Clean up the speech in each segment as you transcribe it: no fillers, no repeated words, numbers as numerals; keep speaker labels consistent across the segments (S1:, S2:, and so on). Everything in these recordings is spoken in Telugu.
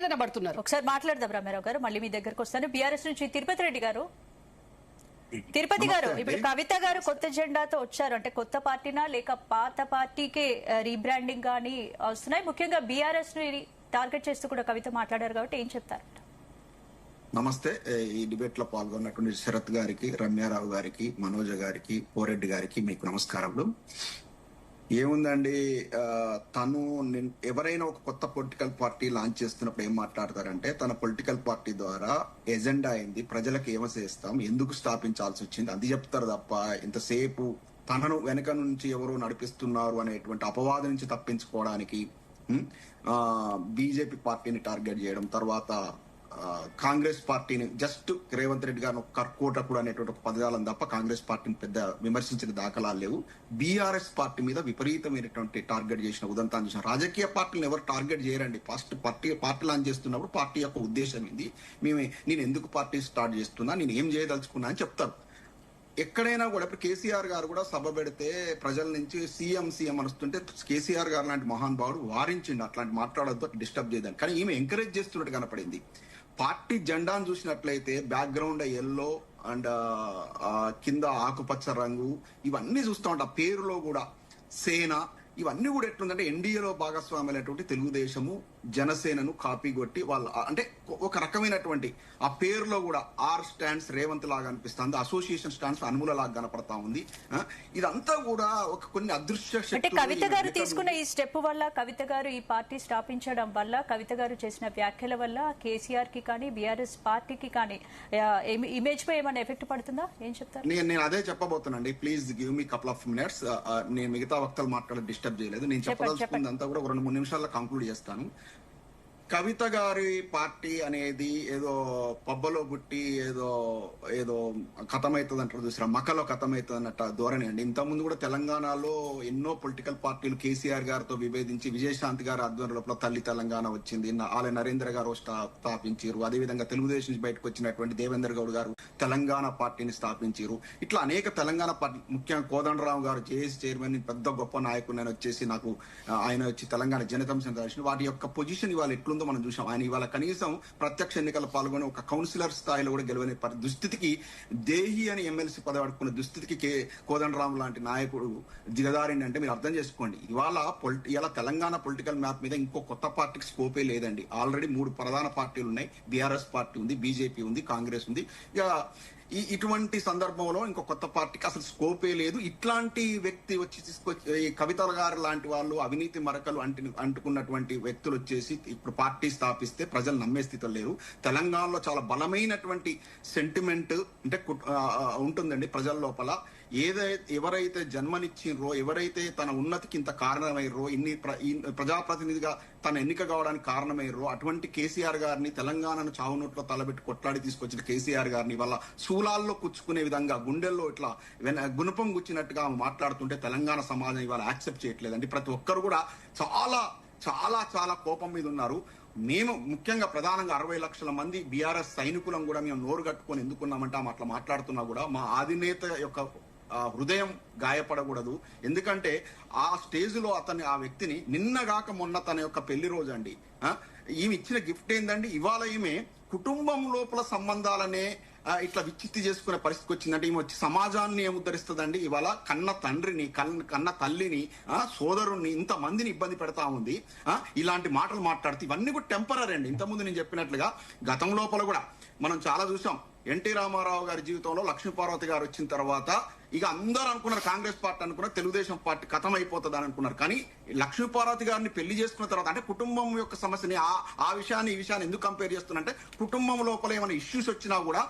S1: పడుతున్నారు.
S2: ఒకసారి మాట్లాడదాం రామారావు గారు, మళ్ళీ మీ దగ్గరకు వస్తాను. బీఆర్ఎస్ నుంచి తిరుపతి రెడ్డి గారు. తిరుపతి గారు, ఇప్పుడు కవిత గారు కొత్త జెండాతో వచ్చారు అంటే కొత్త పార్టీనా లేక పాత పార్టీకే రీబ్రాండింగ్ గానీ వస్తున్నాయి? ముఖ్యంగా బీఆర్ఎస్ ని టార్గెట్ చేస్తూ కూడా కవిత మాట్లాడారు కాబట్టి ఏం చెప్తారు?
S3: నమస్తే. ఈ డిబేట్ లో పాల్గొన్నటువంటి శరత్ గారికి, రమ్యారావు గారికి, మనోజ గారికి, పోరెడ్డి గారికి మీకు నమస్కారములు. ఏముందండి, తను ఎవరైనా ఒక కొత్త పొలిటికల్ పార్టీ లాంచ్ చేస్తున్నప్పుడు ఏం మాట్లాడతారంటే తన పొలిటికల్ పార్టీ ద్వారా ఎజెండా అయింది, ప్రజలకు ఏమ చేస్తాం, ఎందుకు స్థాపించాల్సి వచ్చింది అది చెప్తారు తప్ప ఇంతసేపు తనను వెనక నుంచి ఎవరో నడిపిస్తున్నారు అనేటువంటి అపవాదం నుంచి తప్పించుకోవడానికి బీజేపీ పార్టీని టార్గెట్ చేయడం, తర్వాత కాంగ్రెస్ పార్టీని జస్ట్ రేవంత్ రెడ్డి గారిని కర్కోటకుడు అనేటువంటి ఒక పదజాలం తప్ప కాంగ్రెస్ పార్టీని పెద్ద విమర్శించిన దాఖలాలు లేవు. బీఆర్ఎస్ పార్టీ మీద విపరీతమైనటువంటి టార్గెట్ చేసిన ఉదంతాన్ని చూసిన. రాజకీయ పార్టీలను ఎవరు టార్గెట్ చేయరండి. ఫస్ట్ పార్టీ లాంచ్ చేస్తున్నప్పుడు పార్టీ యొక్క ఉద్దేశం ఇది, నేను ఎందుకు పార్టీ స్టార్ట్ చేస్తున్నా, నేను ఏం చేయదలుచుకున్నా అని చెప్తారు. ఎక్కడైనా కూడా ఇప్పుడు కేసీఆర్ గారు కూడా సభ పెడితే ప్రజల నుంచి సీఎం అనుస్తుంటే కేసీఆర్ గారు లాంటి మహానుభావుడు వారించిండు, అట్లాంటి మాట్లాడద్దు, డిస్టర్బ్ చేయదని. కానీ ఈమె ఎంకరేజ్ చేస్తున్నట్టు కనపడింది. పార్టీ జెండాను చూసినట్లయితే బ్యాక్గ్రౌండ్ ఎల్లో అండ్ కింద ఆకుపచ్చ రంగు ఇవన్నీ చూస్తూ ఉంటాం. పేరులో కూడా సేన ఇవన్నీ కూడా ఎట్లుందంటే ఎన్డీఏలో భాగస్వామ్యమైనటువంటి తెలుగుదేశము జనసేనను కాపీ కొట్టి వాళ్ళ అంటే ఒక రకమైనటువంటి ఆ పేరులో కూడా ఆర్ స్టాండ్స్ రేవంత్ లాగా అనిపిస్తుంది, అసోసియేషన్ స్టాండ్స్ అనుమూల లాగా కనపడతా ఉంది. ఇదంతా కూడా ఒక కొన్ని అదృశ్య
S2: అంటే కవిత గారు తీసుకున్న ఈ స్టెప్ వల్ల, కవిత గారు ఈ పార్టీ స్థాపించడం వల్ల, కవిత గారు చేసిన వ్యాఖ్యల వల్ల కేసీఆర్ కి కానీ బీఆర్ఎస్ పార్టీకి కానీ ఇమేజ్ పై ఏమైనా ఎఫెక్ట్ పడుతుందా? ఏం చెప్తారు?
S3: నేను అదే చెప్పబోతున్నాండి. Please give me couple of minutes. నేను మిగతా వక్తలు మాట్లాడే డిస్టర్బ్ చేయలేదు. నేను చెప్పదలుచుకుంది అంతా కూడా 2-3 నిమిషాల్లో కంక్లూడ్ చేస్తాను. కవిత గారి పార్టీ అనేది ఏదో పబ్బలో పుట్టి ఏదో కథమవుతుంది అంటారు చూసారా, మకలో కథమవుతుంది అన్నట్టు ధోరణి అండి. ఇంతకుముందు కూడా తెలంగాణలో ఎన్నో పొలిటికల్ పార్టీలు కేసీఆర్ గారితో విభేదించి విజయశాంతి గారి ఆధ్వర్యంలో తల్లి తెలంగాణ వచ్చింది, ఆలయ నరేంద్ర గారు స్థాపించారు. అదేవిధంగా తెలుగుదేశం నుంచి బయటకు వచ్చినటువంటి దేవేందర్ గౌడ్ గారు తెలంగాణ పార్టీని స్థాపించారు. ఇట్లా అనేక తెలంగాణ పార్టీ, ముఖ్యంగా కోదండరావు గారు జేఏసీ చైర్మన్, పెద్ద గొప్ప నాయకుడు నేను వచ్చేసి నాకు ఆయన వచ్చి తెలంగాణ జనతం సందర్శన, వాటి యొక్క పొజిషన్ ఇవాళ ఎట్లుందో మనం చూసాం. ఆయన ఇవాళ కనీసం ప్రత్యక్ష ఎన్నికలు పాల్గొని ఒక కౌన్సిలర్ స్థాయిలో కూడా గెలవని దుస్థితికి, దేహి అని ఎమ్మెల్సీ పదవి అడుకున్న దుస్థితికి కోదండరాం లాంటి నాయకుడు దిగదారిండి అంటే మీరు అర్థం చేసుకోండి. ఇవాళ తెలంగాణ పొలిటికల్ మ్యాప్ మీద ఇంకో కొత్త పార్టీకి స్కోపే లేదండి. ఆల్రెడీ 3 ప్రధాన పార్టీలు ఉన్నాయి. బీఆర్ఎస్ పార్టీ ఉంది, బీజేపీ ఉంది, కాంగ్రెస్ ఉంది. ఇక ఇటువంటి సందర్భంలో ఇంకో కొత్త పార్టీకి అసలు స్కోపే లేదు. ఇట్లాంటి వ్యక్తి వచ్చి తీసుకొచ్చి కవిత గారు లాంటి వాళ్ళు అవినీతి మరకలు అంటుకున్నటువంటి వ్యక్తులు వచ్చేసి ఇప్పుడు పార్టీ స్థాపిస్తే ప్రజలు నమ్మే స్థితిలో లేరు. తెలంగాణలో చాలా బలమైనటువంటి సెంటిమెంట్ అంటే ఉంటుందండి ప్రజల లోపల. ఎవరైతే జన్మనిచ్చినరో, ఎవరైతే తన ఉన్నతికి ఇంత కారణమయ్యారో, ప్రజాప్రతినిధిగా తన ఎన్నిక కావడానికి కారణమయ్యారో అటువంటి కేసీఆర్ గారిని, తెలంగాణను చావు నోట్లో తలబెట్టి కొట్లాడి తీసుకొచ్చిన కేసీఆర్ గారిని వాళ్ళ శూలాల్లో కుచ్చుకునే విధంగా గుండెల్లో ఇట్లా గుణపం గుచ్చినట్టుగా మాట్లాడుతుంటే తెలంగాణ సమాజం ఇవాళ యాక్సెప్ట్ చేయట్లేదండి. ప్రతి ఒక్కరు కూడా చాలా చాలా చాలా కోపం మీద ఉన్నారు. మేము ముఖ్యంగా ప్రధానంగా 60 లక్షల మంది బీఆర్ఎస్ సైనికులను కూడా మేము నోరు కట్టుకొని ఎందుకున్నామంటే అట్లా మాట్లాడుతున్నా కూడా మా అధినేత యొక్క హృదయం గాయపడకూడదు. ఎందుకంటే ఆ స్టేజ్ లో ఆ వ్యక్తిని నిన్నగాక మొన్న తన యొక్క పెళ్లి రోజు అండి, ఈమె ఇచ్చిన గిఫ్ట్ ఏందండి, ఇవాళ ఈమె కుటుంబం లోపల సంబంధాలనే ఇట్లా విచ్చిత్తి చేసుకునే పరిస్థితికి వచ్చిందంటే ఈమె వచ్చి సమాజాన్ని ఏముద్ధరిస్తుందండి. ఇవాళ కన్న తండ్రిని, కన్న తల్లిని, సోదరుణ్ణి, ఇంత మందిని ఇబ్బంది పెడతా ఉంది. ఇలాంటి మాటలు మాట్లాడితే ఇవన్నీ కూడా టెంపరీ అండి. ఇంతకుముందు నేను చెప్పినట్లుగా గతం లోపల కూడా మనం చాలా చూసాం. ఎన్టీ రామారావు గారి జీవితంలో లక్ష్మీపార్వతి గారు వచ్చిన తర్వాత ఇక అందరూ అనుకున్నారు, కాంగ్రెస్ పార్టీ అనుకున్నారు, తెలుగుదేశం పార్టీ కథం అయిపోతుంది అని అనుకున్నారు. కానీ లక్ష్మీపార్వతి గారిని పెళ్లి చేసుకున్న తర్వాత అంటే కుటుంబం యొక్క సమస్యని ఈ విషయాన్ని ఎందుకు కంపేర్ చేస్తున్నంటే కుటుంబం లోపల ఏమైనా ఇష్యూస్ వచ్చినా కూడా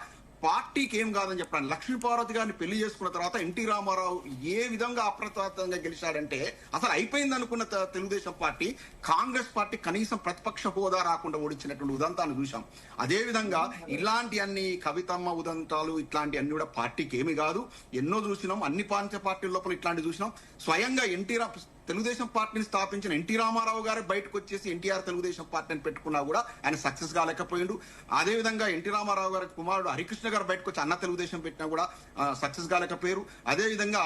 S3: పార్టీకి ఏం కాదని చెప్పాను. లక్ష్మీపార్వతి గారిని పెళ్లి చేసుకున్న తర్వాత ఎన్టీ రామారావు ఏ విధంగా అప్రతిహతంగా గెలిచాడంటే అసలు అయిపోయింది అనుకున్న తెలుగుదేశం పార్టీ, కాంగ్రెస్ పార్టీ కనీసం ప్రతిపక్ష హోదా రాకుండా ఓడించినటువంటి ఉదంతాన్ని చూసాం. అదే విధంగా ఇలాంటి అన్ని కవితమ్మ ఉదంతాలు ఇట్లాంటి అన్ని కూడా పార్టీకి ఏమి కాదు. ఎన్నో చూసినాం, అన్ని ప్రాంతీయ పార్టీల లోపల ఇట్లాంటి చూసినాం. స్వయంగా తెలుగుదేశం పార్టీని స్థాపించిన ఎన్టీ రామారావు గారు బయటకు వచ్చేసి ఎన్టీఆర్ తెలుగుదేశం పార్టీని పెట్టుకున్నా కూడా ఆయన సక్సెస్ కాలేకపోయిండు. అదేవిధంగా ఎన్టీ రామారావు గారి కుమారుడు హరికృష్ణ గారు బయటకు వచ్చి అన్న తెలుగుదేశం పెట్టినా కూడా సక్సెస్ కాలేకపోయారు. అదేవిధంగా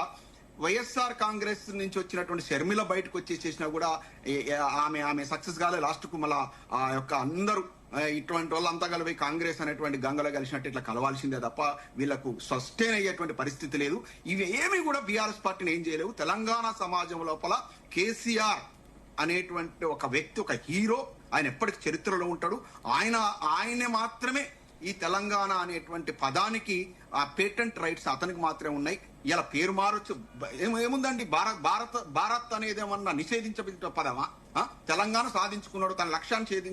S3: వైఎస్ఆర్ కాంగ్రెస్ నుంచి వచ్చినటువంటి షర్మిల బయటకు వచ్చి చేసినా కూడా ఆమె సక్సెస్ కాలే. లాస్ట్ కు మళ్ళా ఆ యొక్క అందరూ ఇటువంటి వాళ్ళంతా కలిపి కాంగ్రెస్ అనేటువంటి గంగలో కలిసినట్టు ఇట్లా కలవాల్సిందే తప్ప వీళ్ళకు సస్టైన్ అయ్యేటువంటి పరిస్థితి లేదు. ఇవి ఏమి కూడా బీఆర్ఎస్ పార్టీని ఏం చేయలేవు. తెలంగాణ సమాజం లోపల కేసీఆర్ అనేటువంటి ఒక వ్యక్తి, ఒక హీరో, ఆయన ఎప్పటికి చరిత్రలో ఉంటాడు. ఆయనే మాత్రమే ఈ తెలంగాణ అనేటువంటి పదానికి ఆ పేటెంట్ రైట్స్ అతనికి మాత్రమే ఉన్నాయి. ఇలా పేరు మారొచ్చు, ఏముందండి, భారత్ అనేది ఏమన్నా నిషేధించబడిన పదమా? తెలంగాణ సాధించుకున్నాడు, తన లక్ష్యాన్ని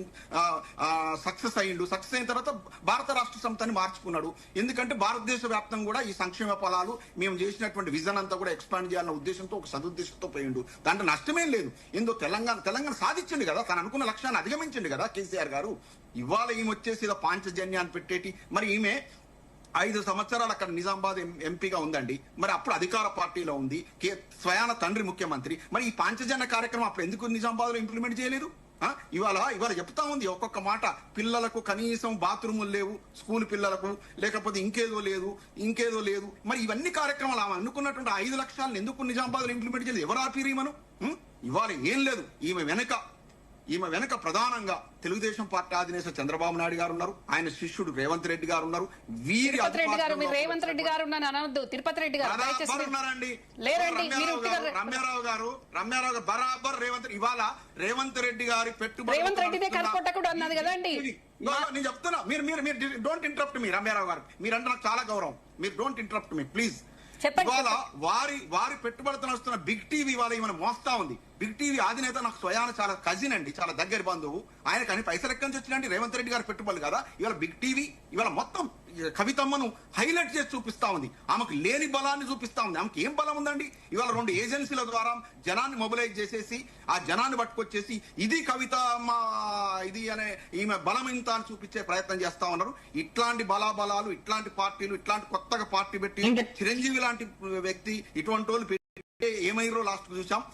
S3: సక్సెస్ అయ్యిండు. సక్సెస్ అయిన తర్వాత భారత రాష్ట్ర సమితిని మార్చుకున్నాడు. ఎందుకంటే భారతదేశ వ్యాప్తంగా కూడా ఈ సంక్షేమ ఫలాలు మేము చేసినటువంటి విజన్ అంతా కూడా ఎక్స్పాండ్ చేయాలన్న ఉద్దేశంతో, ఒక సదుద్దేశంతో పోయిండు. దాంట్లో నష్టమేం లేదు. ఏందో తెలంగాణ సాధించండి కదా, తను అనుకున్న లక్ష్యాన్ని అధిగమించండి కదా కేసీఆర్ గారు. ఇవాళ ఈమె వచ్చేసి ఇలా పాంచజన్యాన్ని పెట్టేటి. మరి ఈమె 5 సంవత్సరాలు అక్కడ నిజామాబాద్ ఎంపీగా ఉందండి. మరి అప్పుడు అధికార పార్టీలో ఉంది, స్వయాన తండ్రి ముఖ్యమంత్రి. మరి ఈ పాంచజన్య కార్యక్రమం అప్పుడు ఎందుకు నిజామాబాద్ లో ఇంప్లిమెంట్ చేయలేదు? ఇవాళ చెప్తా ఉంది ఒక్కొక్క మాట. పిల్లలకు కనీసం బాత్రూములు లేవు, స్కూల్ పిల్లలకు, లేకపోతే ఇంకేదో లేదు. మరి ఇవన్నీ కార్యక్రమాలు ఆమె అనుకున్నటువంటి 5 లక్షలను ఎందుకు నిజామాబాద్ లో ఇంప్లిమెంట్ చేయలేదు? ఎవరు ఆపిరి మనం? ఇవాళ ఏం లేదు. ఈమె వెనక ప్రధానంగా తెలుగుదేశం పార్టీ అధినేత చంద్రబాబు నాయుడు గారు ఉన్నారు, ఆయన శిష్యుడు రేవంత్ రెడ్డి గారు ఉన్నారు.
S1: రేవంత్ రెడ్డి గారు అనవద్దు, తిరుపతి రెడ్డి గారు
S3: ఉన్నారండి. రమ్యారావు గారు బరాబర్ ఇవాళ రేవంత్ రెడ్డి గారి పెట్టుబడి,
S1: రేవంత్ రెడ్డిదే కరకొట్టకుడు అన్నది కదండి.
S3: నేను చెప్తున్నా, మీరు డోంట్ ఇంటరప్ట్ మీ. రమ్యారావు గారు మీరంటే నాకు చాలా గౌరవం. మీరు డోంట్ ఇంటరప్ట్ మీ ప్లీజ్. ఇవాళ వారి పెట్టుబడితో వస్తున్న బిగ్ టీవీ ఇవాళ ఈమెను మోస్తా ఉంది. బిగ్ టీవీ అధినేత నాకు స్వయాన చాలా కజిన్ అండి, చాలా దగ్గర బంధువు. ఆయన కానీ పైసలు ఎక్కడి నుంచి వచ్చినండి? రేవంత్ రెడ్డి గారి పెట్టుబడులు కదా. ఇవాళ బిగ్ టీవీ ఇవాళ మొత్తం కవితమ్మను హైలైట్ చేసి చూపిస్తా ఉంది. ఆమెకు లేని బలాన్ని చూపిస్తా ఉంది. ఆమెకి ఏం బలం ఉందండి? ఇవాళ 2 ఏజెన్సీల ద్వారా జనాన్ని మొబిలైజ్ చేసేసి ఆ జనాన్ని పట్టుకొచ్చేసి ఇది కవితమ్మ ఇది అనే ఈమె బలం ఇంత అని చూపించే ప్రయత్నం చేస్తా ఉన్నారు. ఇట్లాంటి బలాబలాలు, ఇట్లాంటి పార్టీలు, ఇట్లాంటి కొత్తగా పార్టీ పెట్టి చిరంజీవి లాంటి వ్యక్తి ఇటువంటి వాళ్ళు పెట్టి ఏమైరో లాస్ట్ చూసాం.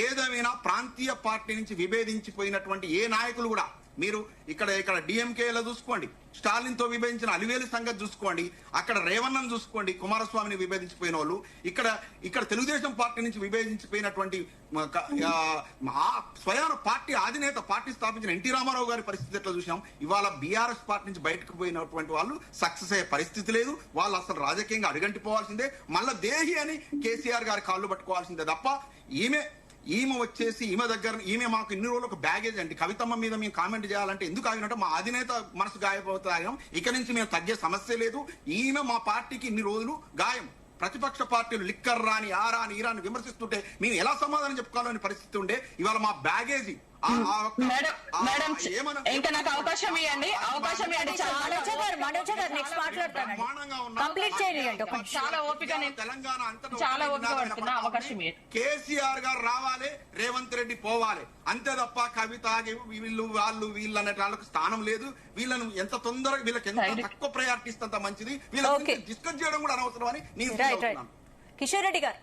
S3: ఏదేమైనా ప్రాంతీయ పార్టీ నుంచి విభేదించిపోయినటువంటి ఏ నాయకులు కూడా, మీరు ఇక్కడ డిఎంకేలో చూసుకోండి, స్టాలిన్ తో విభేదించిన అలివేలు సంగతి చూసుకోండి, అక్కడ రేవన్నను చూసుకోండి, కుమారస్వామిని విభేదించిపోయిన వాళ్ళు, ఇక్కడ తెలుగుదేశం పార్టీ నుంచి విభేదించిపోయినటువంటి స్వయాన పార్టీ అధినేత, పార్టీ స్థాపించిన ఎన్టీ రామారావు గారి పరిస్థితి ఎట్లా చూసాం. ఇవాళ బీఆర్ఎస్ పార్టీ నుంచి బయటకు పోయినటువంటి వాళ్ళు సక్సెస్ అయ్యే పరిస్థితి లేదు. వాళ్ళు అసలు రాజకీయంగా అడుగంటిపోవాల్సిందే, మళ్ళా దేహి అని కేసీఆర్ గారి కాళ్ళు పట్టుకోవాల్సిందే తప్ప ఈమె వచ్చేసి ఈమె మాకు ఇన్ని రోజులు ఒక బ్యాగేజ్ అండి. కవితమ్మ మీద మేము కామెంట్ చేయాలంటే ఎందుకు ఆగినట్టు మా అధినేత మనసు గాయపోతాం. ఇక నుంచి మేము తగ్గే సమస్య లేదు. ఈమె మా పార్టీకి ఇన్ని రోజులు గాయం. ప్రతిపక్ష పార్టీలు లిక్కర్ రాని ఈ రాని విమర్శిస్తుంటే మేము ఎలా సమాధానం చెప్పుకోవాలని పరిస్థితి ఉండే. ఇవాళ మా బ్యాగేజీ
S1: ఇంకా నాకు అవకాశం ఇవ్వండి. చాలా ఓపిక పడుతున్నా, అవకాశం
S3: కేసీఆర్ గారు రావాలి, రేవంత్ రెడ్డి పోవాలి అంతే తప్ప కవిత వీళ్ళు అనే వాళ్ళకి స్థానం లేదు. వీళ్ళను ఎంత తొందరగా, వీళ్ళకి ఎంత తక్కువ ప్రయారిటీ ఇస్తే అంత మంచిది. వీళ్ళకి డిస్కస్ చేయడం కూడా అనవసరం అని నేను
S2: కిషోర్ రెడ్డి గారు.